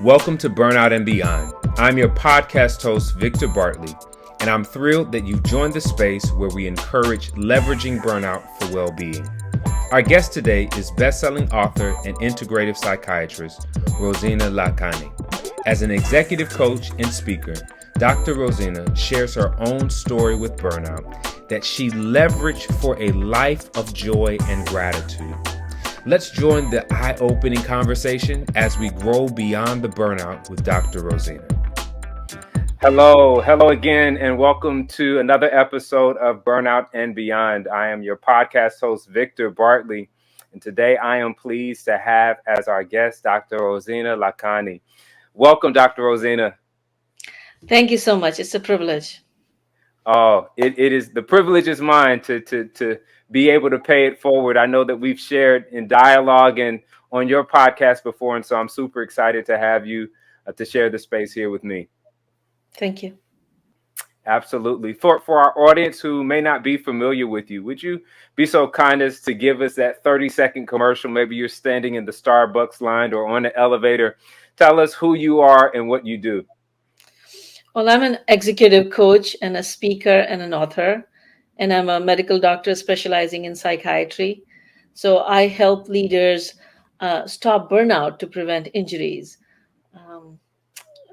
Welcome to Burnout and Beyond. I'm your podcast host, Victor Bartley, and I'm thrilled that you've joined the space where we encourage leveraging burnout for well-being. Our guest today is best-selling author and integrative psychiatrist, Rozina Lakhani. As an executive coach and speaker, Dr. Rozina shares her own story with burnout that she leveraged for a life of joy and gratitude. Let's join the eye-opening conversation as we grow beyond the burnout with Dr. Rozina. Hello again, and welcome to another episode of Burnout and Beyond. I am your podcast host, Victor Bartley, and today I am pleased to have as our guest Dr. Rozina Lakhani. Welcome, Dr. Rozina. Thank you so much. It's a privilege. Oh, it is. The privilege is mine to be able to pay it forward. I know that we've shared in dialogue and on your podcast before, and so I'm super excited to have you to share the space here with me. Thank you. Absolutely. For our audience who may not be familiar with you, would you be so kind as to give us that 30-second commercial? Maybe you're standing in the Starbucks line or on the elevator. Tell us who you are and what you do. Well, I'm an executive coach and a speaker and an author, and I'm a medical doctor specializing in psychiatry. So I help leaders stop burnout to prevent injuries.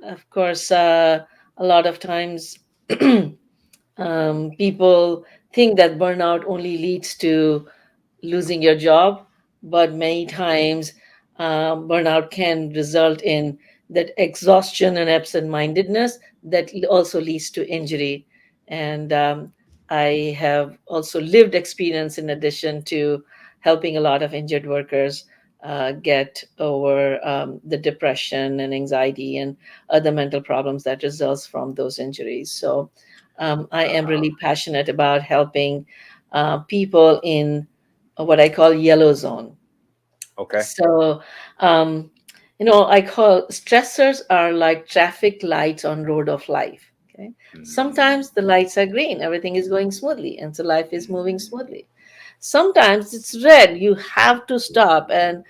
Of course, a lot of times people think that burnout only leads to losing your job, but many times burnout can result in that exhaustion and absent-mindedness that also leads to injury. And I have also lived experience in addition to helping a lot of injured workers get over the depression and anxiety and other mental problems that results from those injuries. So I am really passionate about helping people in what I call yellow zone. Okay. So, I call stressors are like traffic lights on road of life. Okay. Sometimes the lights are green, everything is going smoothly, and so life is moving smoothly. Sometimes it's red, you have to stop, and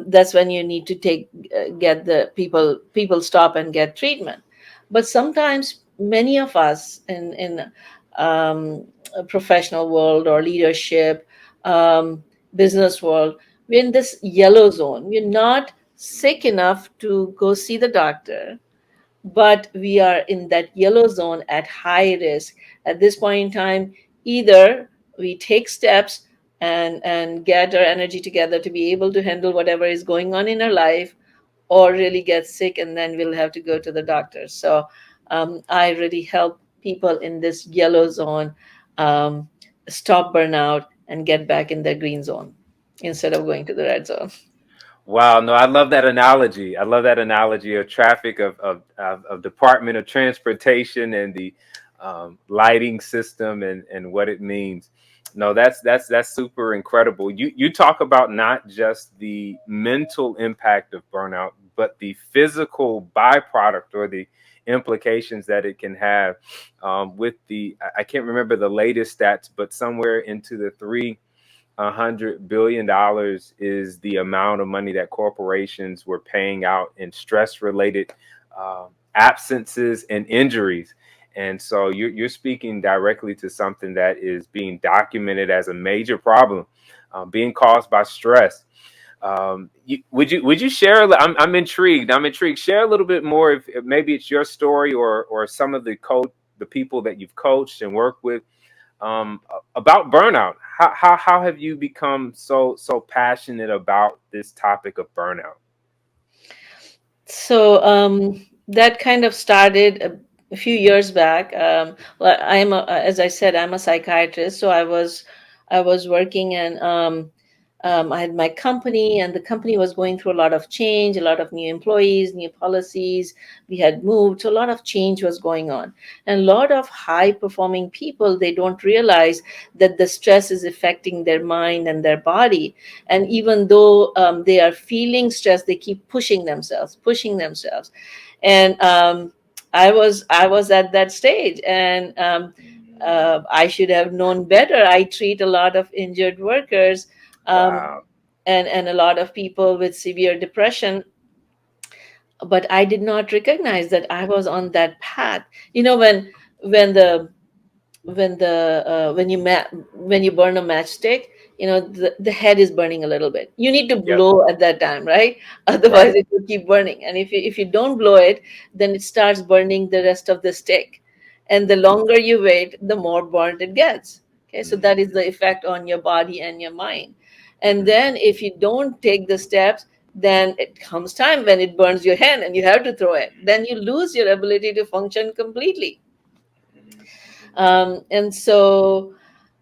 that's when you need to get the people stop and get treatment. But sometimes many of us in a professional world or leadership, business world, we're in this yellow zone. We're not sick enough to go see the doctor, but we are in that yellow zone at high risk. At this point in time, either we take steps and get our energy together to be able to handle whatever is going on in our life, or really get sick and then we'll have to go to the doctor. So I really help people in this yellow zone stop burnout and get back in their green zone instead of going to the red zone. Wow, no, I love that analogy. I love that analogy of traffic, of Department of Transportation and the lighting system and what it means. No, that's super incredible. You talk about not just the mental impact of burnout, but the physical byproduct or the implications that it can have with I can't remember the latest stats, but somewhere into the $100 billion is the amount of money that corporations were paying out in stress-related absences and injuries. And so you're speaking directly to something that is being documented as a major problem being caused by stress. Would you share? I'm intrigued. Share a little bit more, if maybe it's your story or some of the people that you've coached and worked with about burnout. How have you become so passionate about this topic of burnout? So that kind of started a few years back. Well, as I said, I'm a psychiatrist, so I was working, and I had my company, and the company was going through a lot of change, a lot of new employees, new policies. We had moved, so a lot of change was going on. And a lot of high-performing people, they don't realize that the stress is affecting their mind and their body. And even though they are feeling stress, they keep pushing themselves. And I was at that stage, and I should have known better. I treat a lot of injured workers. Wow. And a lot of people with severe depression. but I did not recognize that I was on that path. You know, when the when you burn a matchstick, you know, the head is burning a little bit. You need to Yep. blow at that time, right? Right. Otherwise it will keep burning, and if you don't blow it, then it starts burning the rest of the stick, and the longer you wait, the more burnt it gets. Okay, so that is the effect on your body and your mind. And Mhm. then if you don't take the steps, then it comes time when it burns your hand and you have to throw it, then you lose your ability to function completely. And so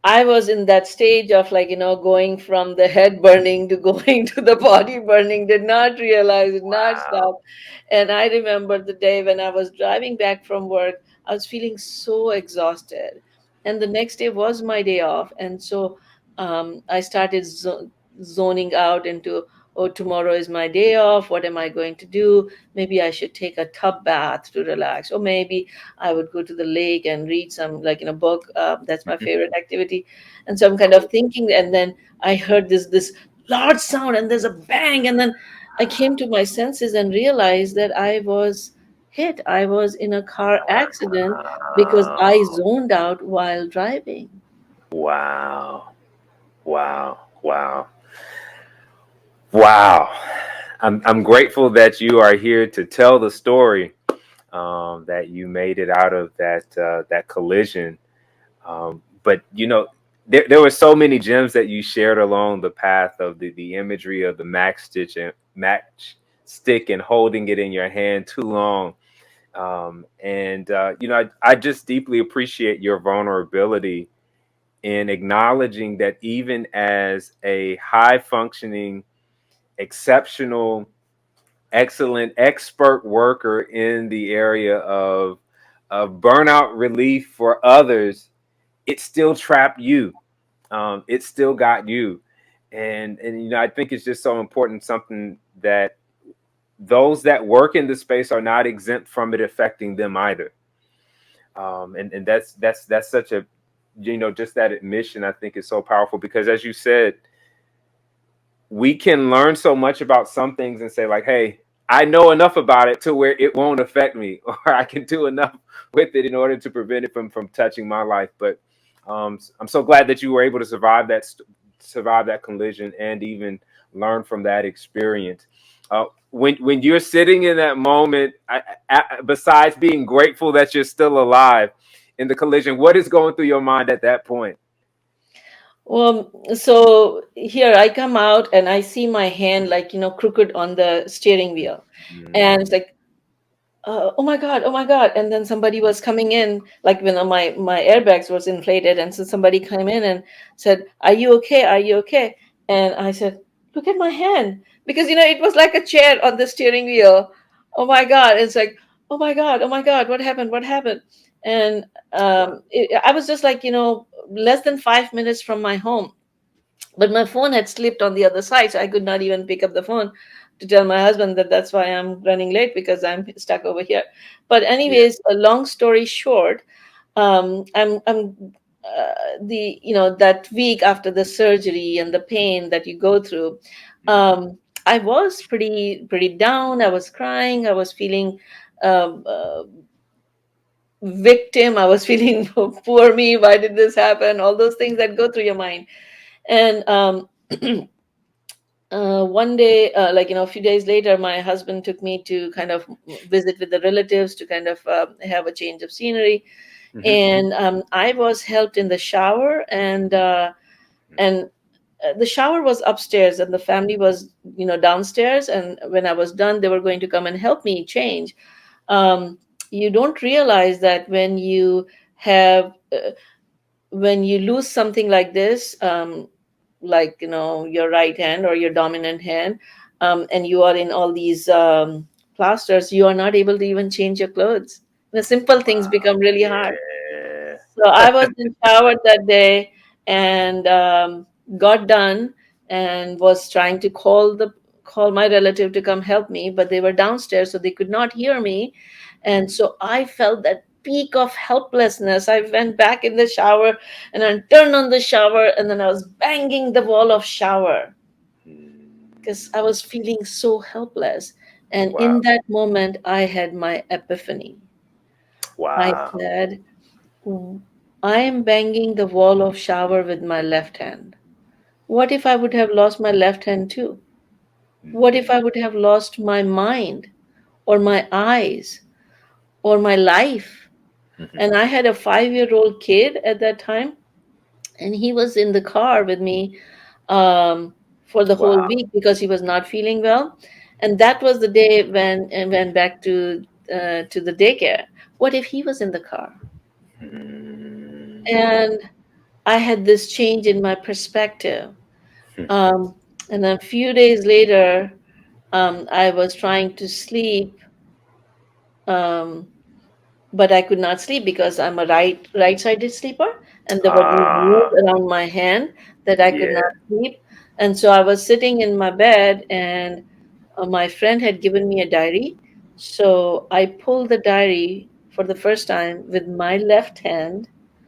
I was in that stage of, like, going from the head burning to going to the body burning, did not realize, did not Wow. stop. And I remember the day when I was driving back from work, I was feeling so exhausted. And the next day was my day off. And so I started zoning out into, oh, tomorrow is my day off. What am I going to do? Maybe I should take a tub bath to relax. Or maybe I would go to the lake and read some, like, book. That's my Mhm. favorite activity. And so I'm kind of thinking, and then I heard this large sound, and there's a bang, and then I came to my senses and realized that I was hit. I was in a car accident because I zoned out while driving. Wow. Wow. Wow. Wow. I'm grateful that you are here to tell the story, that you made it out of that collision. But there were so many gems that you shared along the path of the imagery of the match stick and holding it in your hand too long. And I just deeply appreciate your vulnerability in acknowledging that even as a high functioning, exceptional, excellent expert worker in the area of burnout relief for others, it still trapped you. It still got you. And I think it's just so important, something that those that work in the space are not exempt from it affecting them either. And that's such a, just that admission, I think, is so powerful, because as you said, we can learn so much about some things and say, like, hey, I know enough about it to where it won't affect me, or I can do enough with it in order to prevent it from touching my life. But I'm so glad that you were able to survive that collision and even learn from that experience. When you're sitting in that moment, besides being grateful that you're still alive in the collision, what is going through your mind at that point? Well, so here I come out and I see my hand, like, crooked on the steering wheel. And it's Mm, like, oh my god, oh my god. And then somebody was coming in, like, when my airbags was inflated, and so somebody came in and said, are you okay, are you okay? And I said, look at my hand, because it was like a chair on the steering wheel. Oh my god. It's like, oh my god, oh my god, what happened, what happened? And wow. I was just like, less than 5 minutes from my home, but my phone had slipped on the other side, so I could not even pick up the phone to tell my husband that that's why I'm running late, because I'm stuck over here. But Yeah. anyways, a long story short, I'm the that week after the surgery and the pain that you go through, I was pretty down. I was crying. I was feeling um, uh, victim. I was feeling, poor me. Why did this happen? All those things that go through your mind. And one day, like, a few days later, my husband took me to kind of visit with the relatives to kind of have a change of scenery. Hmm. And I was helped in the shower, and the shower was upstairs and the family was, downstairs. And when I was done, they were going to come and help me change. um, you don't realize that have uh, when you lose something like this, like, your right hand or your dominant hand, and you are in all these plasters, you are not able to even change your clothes. The simple things become really hard. Yeah. So I was in shower that day, and got done, and was trying to call my relative to come help me, but they were downstairs, so they could not hear me. And so I felt that peak of helplessness. I went back in the shower, and I turned on the shower, and then I was banging the wall of shower because I was feeling so helpless. And Wow. in that moment, I had my epiphany. I Wow. said, I am banging the wall of shower with my left hand. What if I would have lost my left hand too? What if I Mm, would have lost my mind or my eyes or my life? mhm. And I had a 5-year-old kid at that time, and he was in the car with me for the whole Wow. week because he was not feeling well. And that was the day when I went back to the daycare. What if he was in the car? Mm, And I had this change in my perspective. Um, and a few days later, I was trying to sleep, um, but I could not sleep because I'm a right-sided sleeper, and there were these ah, nerves around my hand that I could yeah. not sleep. And so I was sitting in my bed, and my friend had given me a diary. So I pulled the diary for the first time with my left hand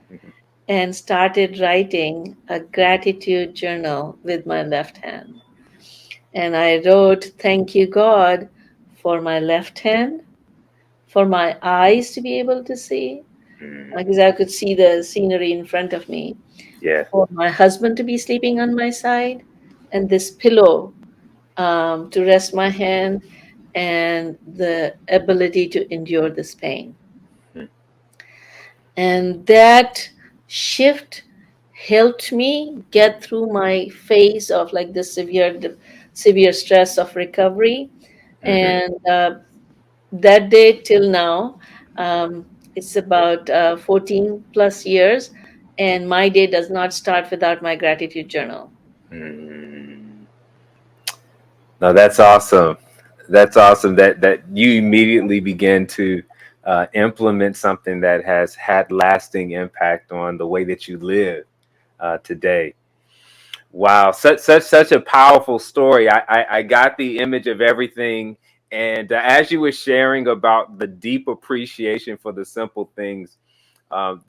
Mhm, and started writing a gratitude journal with my left hand. And I wrote, "Thank you, God, for my left hand, for my eyes to be able to see, mm, because I could see the scenery in front of me, yeah. for my husband to be sleeping on my side, and this pillow to rest my hand, and the ability to endure this pain." Mm, And that shift helped me get through my phase of like the severe stress of recovery. mhm, And that day till now, it's about 14 plus years, and my day does not start without my gratitude journal. mm. No, that's awesome. That's awesome that you immediately begin to implement something that has had lasting impact on the way that you live today. Wow, such a powerful story. I got the image of everything, and as you were sharing about the deep appreciation for the simple things,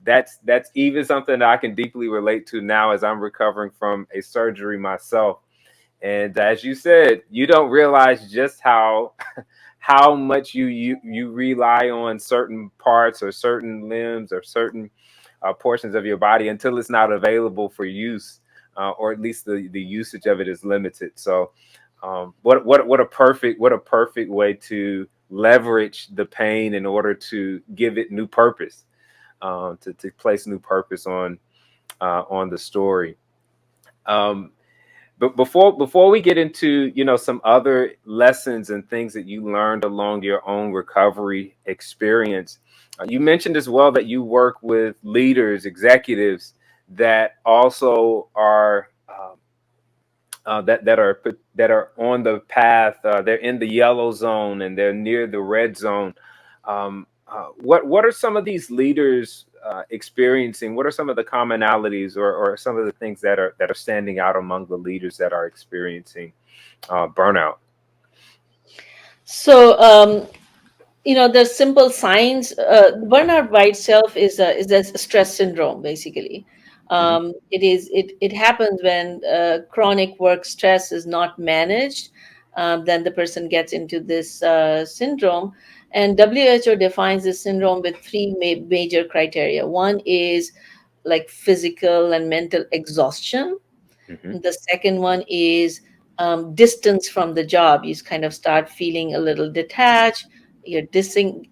that's even something that I can deeply relate to now as I'm recovering from a surgery myself. And as you said, you don't realize just how much you rely on certain parts or certain limbs or certain portions of your body until it's not available for use, or at least the usage of it is limited. So, what a perfect way to leverage the pain in order to give it new purpose, to place new purpose on the story. Um, but before we get into some other lessons and things that you learned along your own recovery experience, you mentioned as well that you work with leaders, executives that also are that are on the path. They're in the yellow zone and they're near the red zone. What are some of these leaders experiencing? What are some of the commonalities or some of the things that are standing out among the leaders that are experiencing burnout? So, the simple signs. Burnout by itself is a stress syndrome, basically. Hmm. It happens when chronic work stress is not managed. Then the person gets into this syndrome, and WHO defines this syndrome with three major criteria. One is like physical and mental exhaustion. Hmm. The second one is distance from the job. You kind of start feeling a little detached. You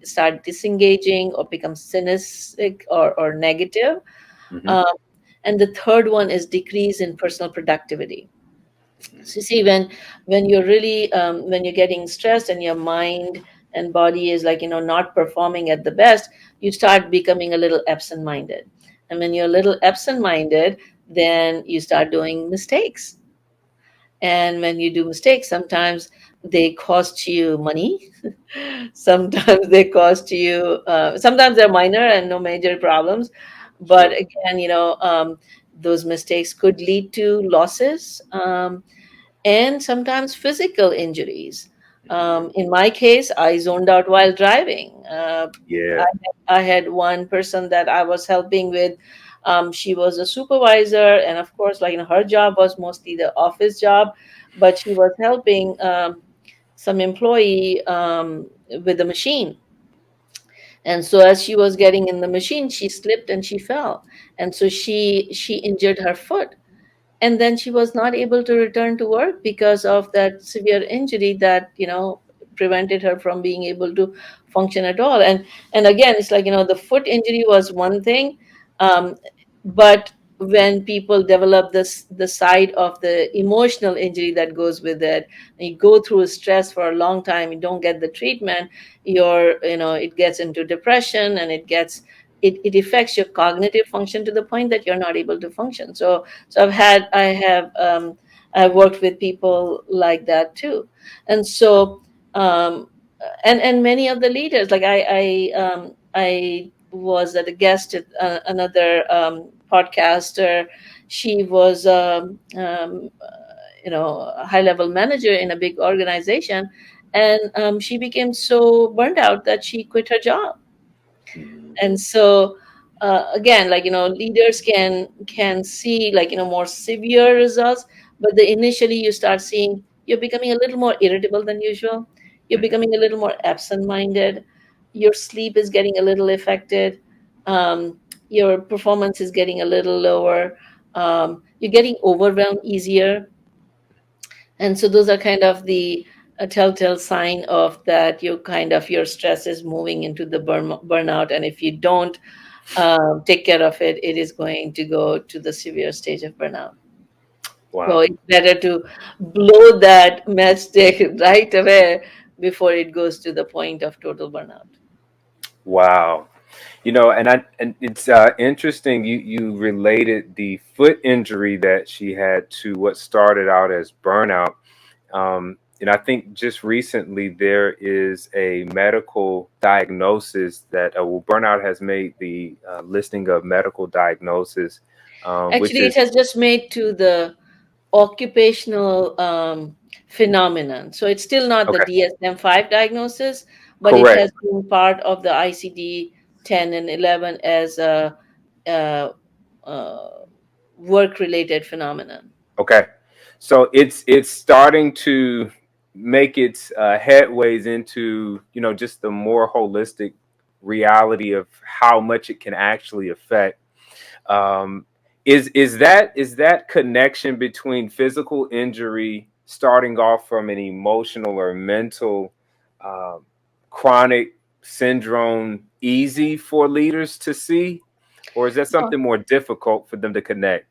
start disengaging or become cynic or negative. Hmm. Um, and the third one is decrease in personal productivity. So you see, when you're really when you're getting stressed and your mind and body is like not performing at the best, you start becoming a little absent-minded. And when you're a little absent-minded, then you start doing mistakes. And when you do mistakes, sometimes they cost you money. Sometimes they cost you, sometimes they're minor and no major problems. But Sure. again, those mistakes could lead to losses, and sometimes physical injuries. Hmm. In my case, I zoned out while driving. Yeah. I, I had one person that I was helping with. She was a supervisor, and of course, like her job was mostly the office job, but she was helping. some employee with a machine. And so as she was getting in the machine, she slipped and she fell, and so she injured her foot, and then she was not able to return to work because of that severe injury that prevented her from being able to function at all. And again, it's like, the foot injury was one thing, um, but when people develop the side of the emotional injury that goes with it, and you go through stress for a long time, you don't get the treatment, it gets into depression, and it affects your cognitive function to the point that you're not able to function. So I've worked with people like that too. And so um, and many of the leaders, like I was at a guest at another podcaster. She was a high level manager in a big organization, and she became so burned out that she quit her job. Mhm. And so again, like, leaders can see, like, more severe results, but initially you start seeing you're becoming a little more irritable than usual, you're Mhm. becoming a little more absent-minded, your sleep is getting a little affected, your performance is getting a little lower, you're getting overwhelmed easier. And so those are kind of the a telltale sign of that your stress is moving into the burnout. And if you don't take care of it, it is going to go to the severe stage of burnout. So Wow. it's better to blow that matchstick right away before it goes to the point of total burnout. Wow. And it's interesting you related the foot injury that she had to what started out as burnout. And I think just recently there is a medical diagnosis that well, burnout has made the listing of medical diagnosis, which Actually, it is has just made to the occupational phenomenon. So it's still not the okay. DSM-5 diagnosis, but it Correct. has been part of the ICD 10 and 11 as a, uh work-related phenomenon. Okay. So it's starting to make its headways into just the more holistic reality of how much it can actually affect. Um, is that connection between physical injury starting off from an emotional or mental um, chronic syndrome easy for leaders to see, or is that No, something more difficult for them to connect?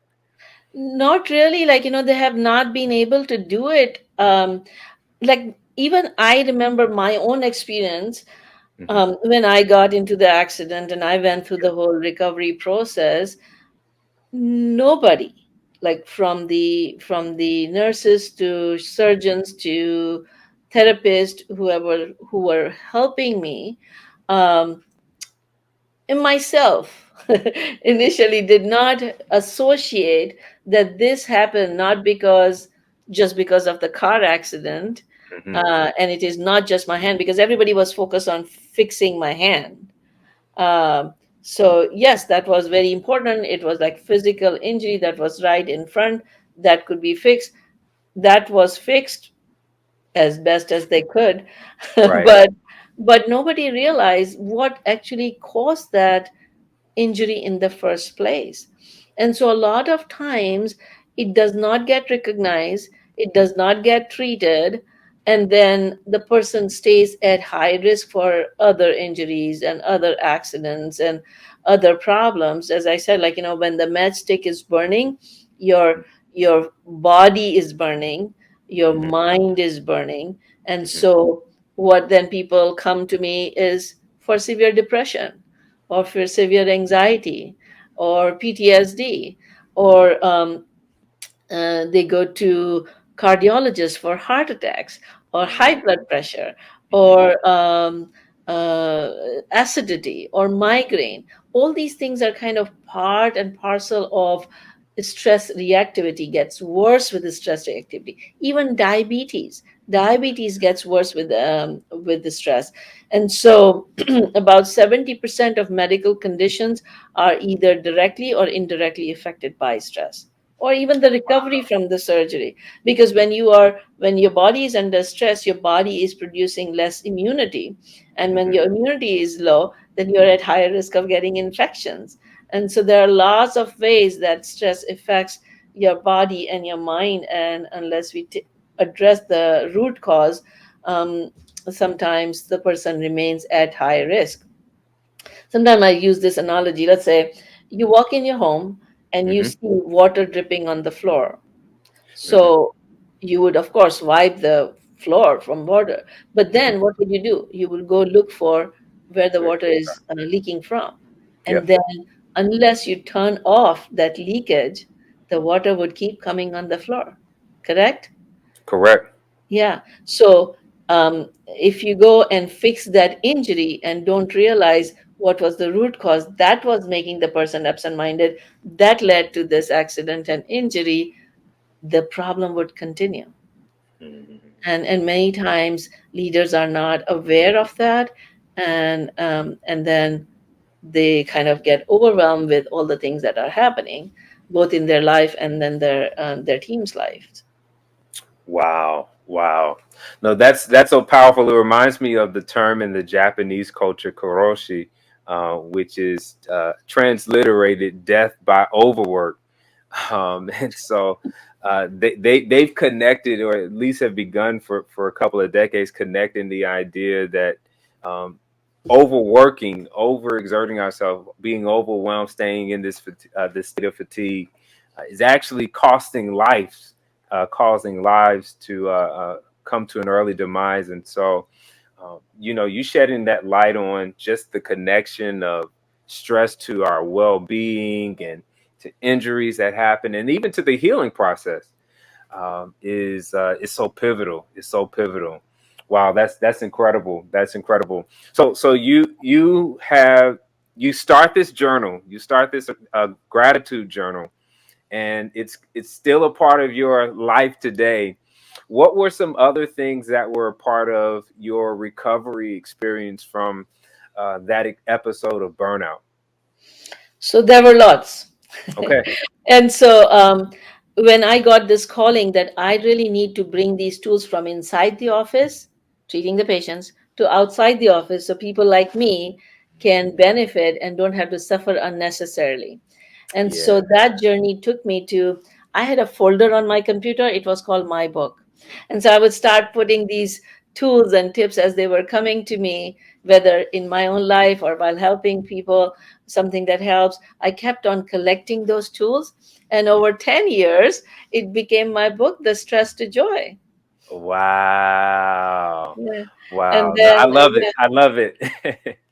not really. Like, they have not been able to do it. Like, even I remember my own experience Hmm. when I got into the accident and I went through the whole recovery process. Nobody, like, from the nurses to surgeons to therapists, whoever who were helping me, um, and myself initially did not associate that this happened not just because of the car accident, Hmm. and it is not just my hand, because everybody was focused on fixing my hand. So yes, that was very important. It was like physical injury that was right in front, that could be fixed. That was fixed as best as they could, Right. but nobody realized what actually caused that injury in the first place. And so a lot of times it does not get recognized, it does not get treated, and then the person stays at high risk for other injuries and other accidents and other problems. As I said, like, when the matchstick is burning, your your body is burning, your Hmm. mind is burning. And Hmm. so what then people come to me is for severe depression, or for severe anxiety, or PTSD, or they go to cardiologists for heart attacks, or high Hmm. blood pressure, Hmm. or acidity, or migraine. All these things are kind of part and parcel of stress reactivity. Gets worse with the stress reactivity. Even diabetes gets worse with the stress. And so about 70% of medical conditions are either directly or indirectly affected by stress. or even the recovery from the surgery. Because when your body is under stress, your body is producing less immunity, and when Hmm. your immunity is low, then you're at higher risk of getting infections. And so there are lots of ways that stress affects your body and your mind, and unless we address the root cause, um, sometimes the person remains at high risk. Sometimes I use this analogy. Let's say you walk in your home and you Hmm. see water dripping on the floor. Hmm. So you would, of course, wipe the floor from water. But Hmm. then what would you do? You will go look for where the Where it water came from. is leaking from. And Yep. then, unless you turn off that leakage, the water would keep coming on the floor. Correct? Correct. Yeah. So if you go and fix that injury and don't realize what was the root cause that was making the person absent-minded, that led to this accident and injury, the problem would continue. Hmm. And many times leaders are not aware of that, and then they kind of get overwhelmed with all the things that are happening, both in their life and then their team's life. Wow. Wow. No, that's so powerful. It reminds me of the term in the Japanese culture, koroshi, which is transliterated death by overwork. And so they've connected, or at least have begun for a couple of decades, connecting the idea that um, overworking, overexerting ourselves, being overwhelmed, staying in this state of fatigue, is actually costing lives, causing lives to come to an early demise. And so, you shedding that light on just the connection of stress to our well-being and to injuries that happen, and even to the healing process, is so pivotal. It's so pivotal. Wow, that's incredible. That's incredible. So you start this journal. You start this gratitude journal, and it's still a part of your life today. What were some other things that were a part of your recovery experience from that episode of burnout? So there were lots. Okay. And so when I got this calling that I really need to bring these tools from inside the office, treating the patients, to outside the office so people like me can benefit and don't have to suffer unnecessarily. And so Yeah. that journey took me to, I had a folder on my computer, it was called My Book. And so I would start putting these tools and tips as they were coming to me, whether in my own life or while helping people, something that helps. I kept on collecting those tools. And over 10 years, it became my book, The Stress to Joy. Wow. Yeah. And Wow. No, I then, love it. I love it.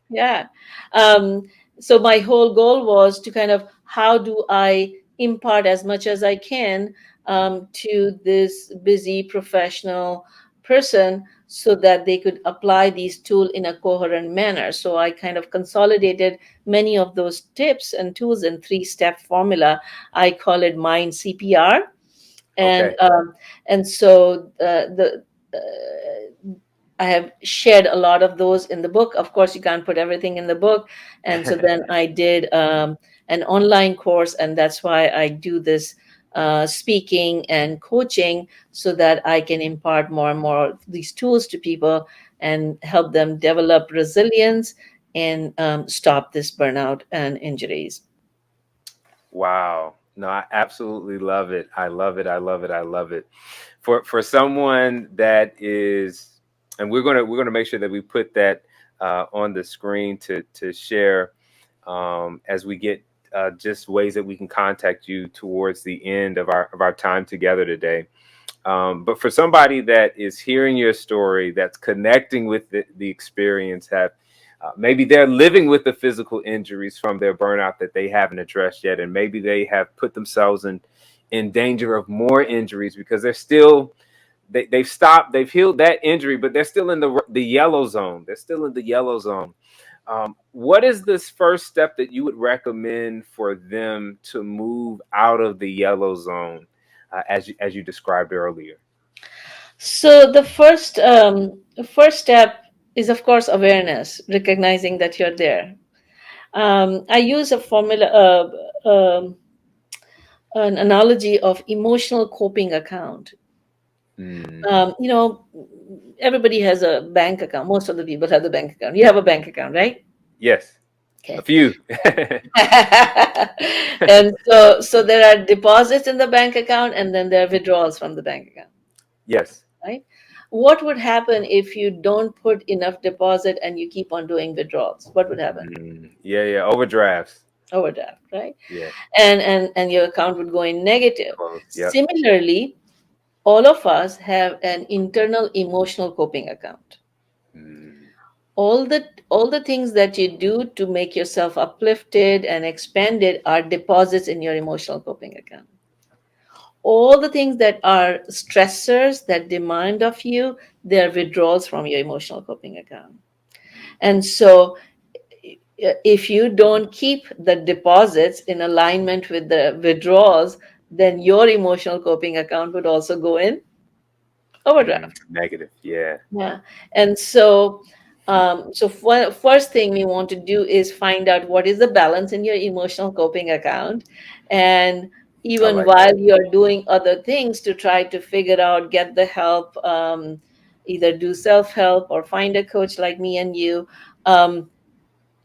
yeah. Um, so my whole goal was to kind of, how do I impart as much as I can to this busy professional person so that they could apply these tools in a coherent manner. So I kind of consolidated many of those tips and tools in three-step formula. I call it Mind CPR, and Okay. so the I have shared a lot of those in the book. Of course, you can't put everything in the book, and so then I did an online course, and that's why I do this speaking and coaching so that I can impart more and more of these tools to people and help them develop resilience and stop this burnout and injuries. Wow. No, I absolutely love it. I love it. I love it. I love it. For someone that is, and we're gonna make sure that we put that on the screen to share as we get just ways that we can contact you towards the end of our time together today. But for somebody that is hearing your story, that's connecting with the experience, have maybe they're living with the physical injuries from their burnout that they haven't addressed yet, and maybe they have put themselves in danger of more injuries because they're still they've stopped, they've healed that injury, but they're still in the yellow zone. They're still in the yellow zone. What is this first step that you would recommend for them to move out of the yellow zone, as you described earlier? So the first step is, of course, awareness, recognizing that you're there. I use a formula. an analogy of emotional coping account. Mm. You know, everybody has a bank account. Most of the people have the bank account. You have a bank account, right? Yes, a Okay. few. And so there are deposits in the bank account, and then there are withdrawals from the bank account, Yes. right? What would happen if you don't put enough deposit and you keep on doing withdrawals? What would happen? Mm. Yeah, yeah. Overdrafts. Overdraft, right? Yeah. And your account would go in negative. Close. Yep. Similarly, all of us have an internal emotional coping account. Mm. All the things that you do to make yourself uplifted and expanded are deposits in your emotional coping account. All the things that are stressors that demand of you, they are withdrawals from your emotional coping account. And so if you don't keep the deposits in alignment with the withdrawals, then your emotional coping account would also go in Mm. overdraft. Negative. Yeah. Yeah. And so, first thing we want to do is find out what is the balance in your emotional coping account. And I even like that. while you're doing other things to try to figure out, get the help, either do self help or find a coach like me and you,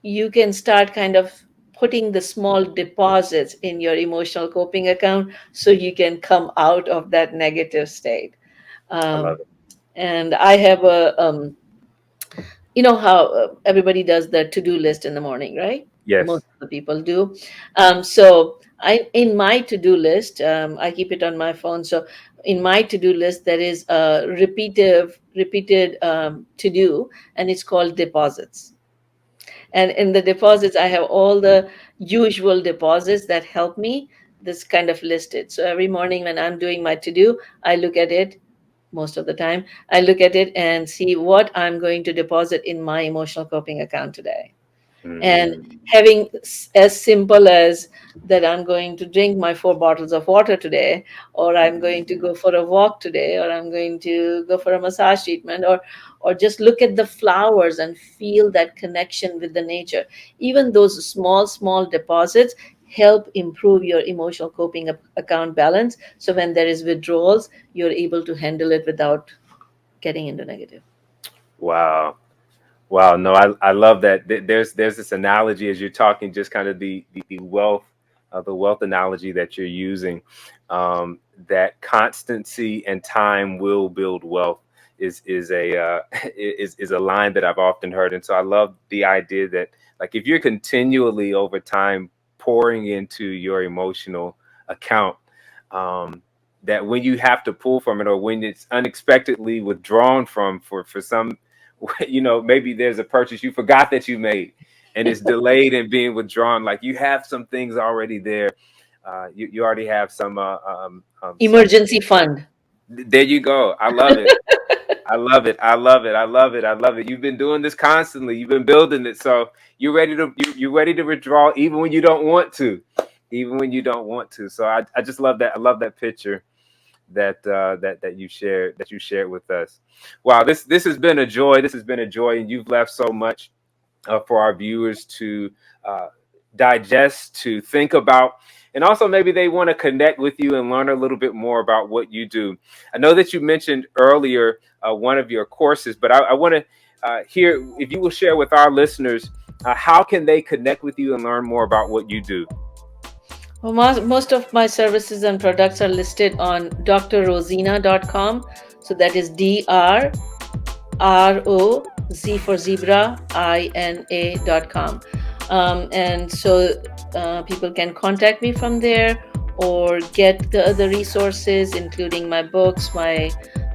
you can start kind of putting the small deposits in your emotional coping account so you can come out of that negative state. I love Um, it. and I have a you know how everybody does their to-do list in the morning, right? Yes. Most of the people do. So I in my to-do list, I keep it on my phone. So in my to-do list, there is a repeated to do, and it's called deposits. And in the deposits, I have all the usual deposits that help me. This kind of listed. So every morning when I'm doing my to do, I look at it. Most of the time I look at it and see what I'm going to deposit in my emotional coping account today. And Mm. having as simple as that, I'm going to drink my 4 bottles of water today, or I'm going to go for a walk today, or I'm going to go for a massage treatment, or just look at the flowers and feel that connection with the nature. Even those small deposits help improve your emotional coping account balance, so when there is withdrawals, you're able to handle it without getting into negative. Wow. Wow, no, I love that. There's this analogy as you're talking, just kind of the wealth, the wealth analogy that you're using. That constancy and time will build wealth is a is a line that I've often heard, and so I love the idea that, like, if you're continually over time pouring into your emotional account, that when you have to pull from it, or when it's unexpectedly withdrawn from for some, maybe there's a purchase you forgot that you made and it's delayed and being withdrawn, like you have some things already there. You already have some. Emergency fund. There you go. I love it. I love it. I love it. I love it. I love it. You've been doing this constantly. You've been building it. So you're ready to withdraw even when you don't want to. Even when you don't want to. So I just love that. I love that picture that you shared with us. Wow, this has been a joy. This has been a joy, and you've left so much for our viewers to uh, digest, to think about, and also maybe they want to connect with you and learn a little bit more about what you do. I know that you mentioned earlier one of your courses, but I want to hear if you will share with our listeners how can they connect with you and learn more about what you do. Well, most of my services and products are listed on drrozina.com. So that is DRROZ for zebra, INA.com. And so people can contact me from there or get the other resources, including my books, my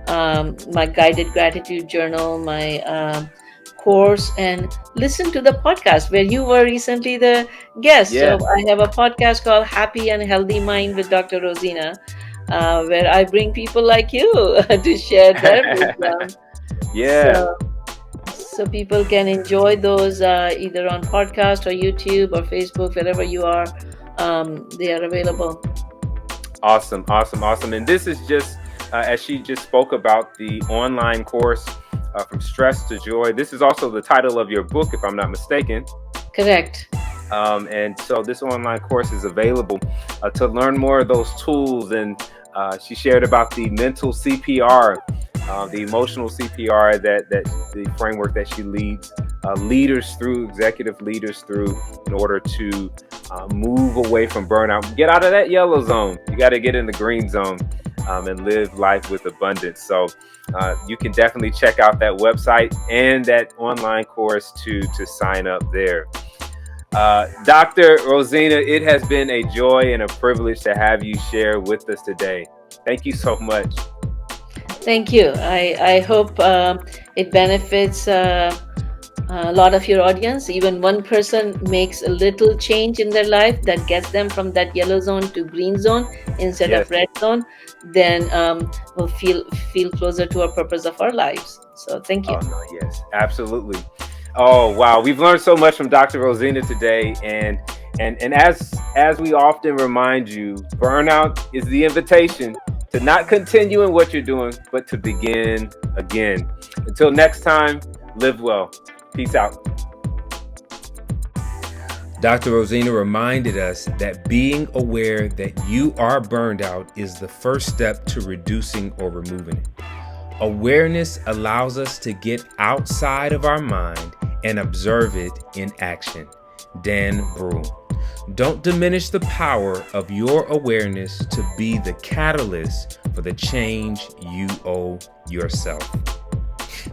guided gratitude journal, my course, and listen to the podcast where you were recently the guest. So Yes. I have a podcast called Happy and Healthy Mind with Dr. Rozina, where I bring people like you to share their wisdom. Yeah. So, so people can enjoy those either on podcast or YouTube or Facebook, wherever you are. They are available. Awesome, awesome, awesome. And this is just, as she just spoke about, the online course, From Stress to Joy. This is also the title of your book, if I'm not mistaken. Correct. And so this online course is available to learn more of those tools. And she shared about the mental CPR, the emotional CPR, that the framework that she leads leaders through, executive leaders through, in order to move away from burnout, get out of that yellow zone. You got to get in the green zone and live life with abundance. So you can definitely check out that website and that online course to sign up there. Dr. Rozina, it has been a joy and a privilege to have you share with us today. Thank you so much. Thank you. I hope it benefits a lot of your audience. Even one person makes a little change in their life that gets them from that yellow zone to green zone instead Yes. of red zone, then we'll feel closer to our purpose of our lives. So thank you. Oh, no, yes, absolutely. Oh, wow. We've learned so much from Dr. Rozina today. And as we often remind you, burnout is the invitation to not continue in what you're doing, but to begin again. Until next time, live well. Peace out. Dr. Rozina reminded us that being aware that you are burned out is the first step to reducing or removing it. Awareness allows us to get outside of our mind and observe it in action. Dan Brule. Don't diminish the power of your awareness to be the catalyst for the change you owe yourself.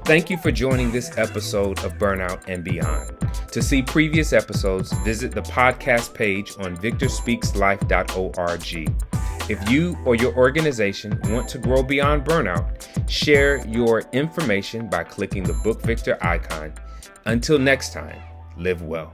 Thank you for joining this episode of Burnout and Beyond. To see previous episodes, visit the podcast page on victorspeakslife.org. If you or your organization want to grow beyond burnout, share your information by clicking the Book Victor icon. Until next time, live well.